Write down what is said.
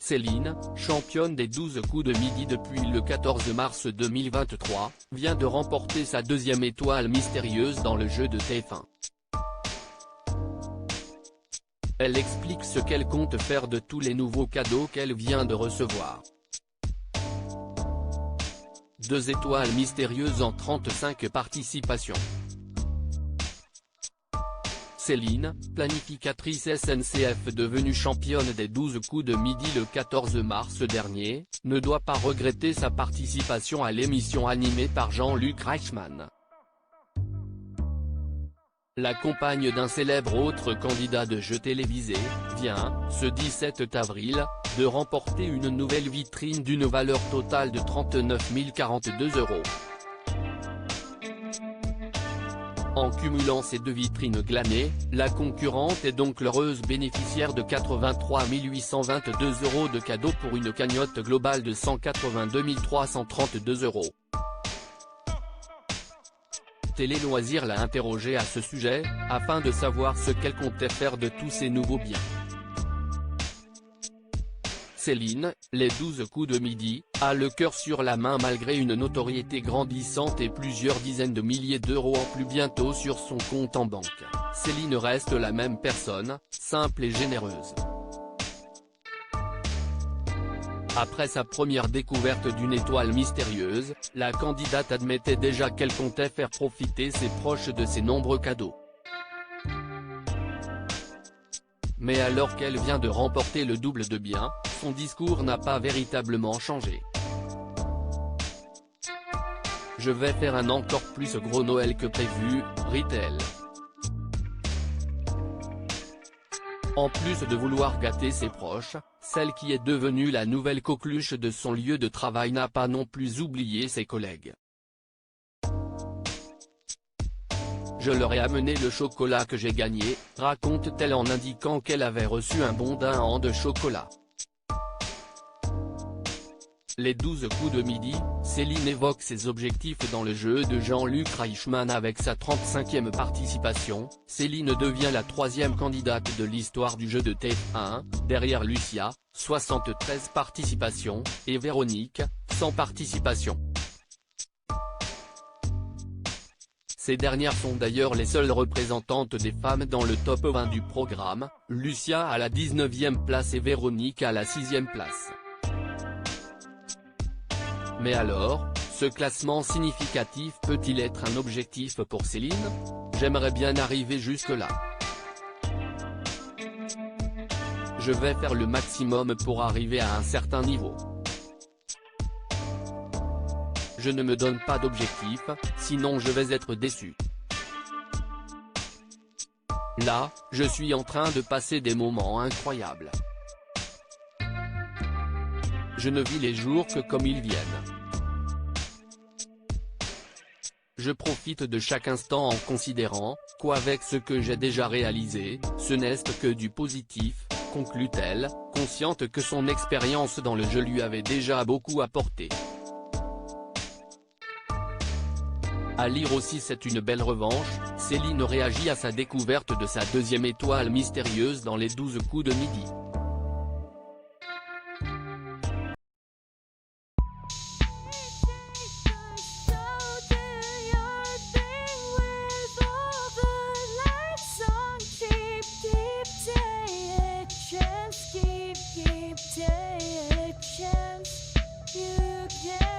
Céline, championne des 12 coups de midi depuis le 14 mars 2023, vient de remporter sa deuxième étoile mystérieuse dans le jeu de TF1. Elle explique ce qu'elle compte faire de tous les nouveaux cadeaux qu'elle vient de recevoir. 2 étoiles mystérieuses en 35 participations. Céline, planificatrice SNCF devenue championne des 12 coups de midi le 14 mars dernier, ne doit pas regretter sa participation à l'émission animée par Jean-Luc Reichmann. La compagne d'un célèbre autre candidat de jeu télévisé, vient, ce 17 avril, de remporter une nouvelle vitrine d'une valeur totale de 39 042 €. En cumulant ces 2 vitrines glanées, la concurrente est donc l'heureuse bénéficiaire de 83 822 € de cadeaux pour une cagnotte globale de 182 332 €. Télé Loisirs l'a interrogée à ce sujet, afin de savoir ce qu'elle comptait faire de tous ces nouveaux biens. Céline, les 12 coups de midi, a le cœur sur la main malgré une notoriété grandissante et plusieurs dizaines de milliers d'euros en plus bientôt sur son compte en banque. Céline reste la même personne, simple et généreuse. Après sa première découverte d'une étoile mystérieuse, la candidate admettait déjà qu'elle comptait faire profiter ses proches de ses nombreux cadeaux. Mais alors qu'elle vient de remporter le double de biens, son discours n'a pas véritablement changé. Je vais faire un encore plus gros Noël que prévu, rit-elle. En plus de vouloir gâter ses proches, celle qui est devenue la nouvelle coqueluche de son lieu de travail n'a pas non plus oublié ses collègues. Je leur ai amené le chocolat que j'ai gagné, raconte-t-elle en indiquant qu'elle avait reçu un bon d'un an de chocolat. Les 12 coups de midi, Céline évoque ses objectifs dans le jeu de Jean-Luc Reichmann avec sa 35e participation. Céline devient la 3e candidate de l'histoire du jeu de TF1, derrière Lucia, 73 participations, et Véronique, 100 participations. Ces dernières sont d'ailleurs les seules représentantes des femmes dans le top 20 du programme, Lucia à la 19e place et Véronique à la 6e place. Mais alors, ce classement significatif peut-il être un objectif pour Céline? J'aimerais bien arriver jusque-là. Je vais faire le maximum pour arriver à un certain niveau. Je ne me donne pas d'objectif, sinon je vais être déçu. Là, je suis en train de passer des moments incroyables. Je ne vis les jours que comme ils viennent. Je profite de chaque instant en considérant, qu'avec ce que j'ai déjà réalisé, ce n'est que du positif, conclut-elle, consciente que son expérience dans le jeu lui avait déjà beaucoup apporté. À lire aussi C'est une belle revanche, Céline réagit à sa découverte de sa 2e étoile mystérieuse dans les 12 coups de midi. Keep taking a chance, you can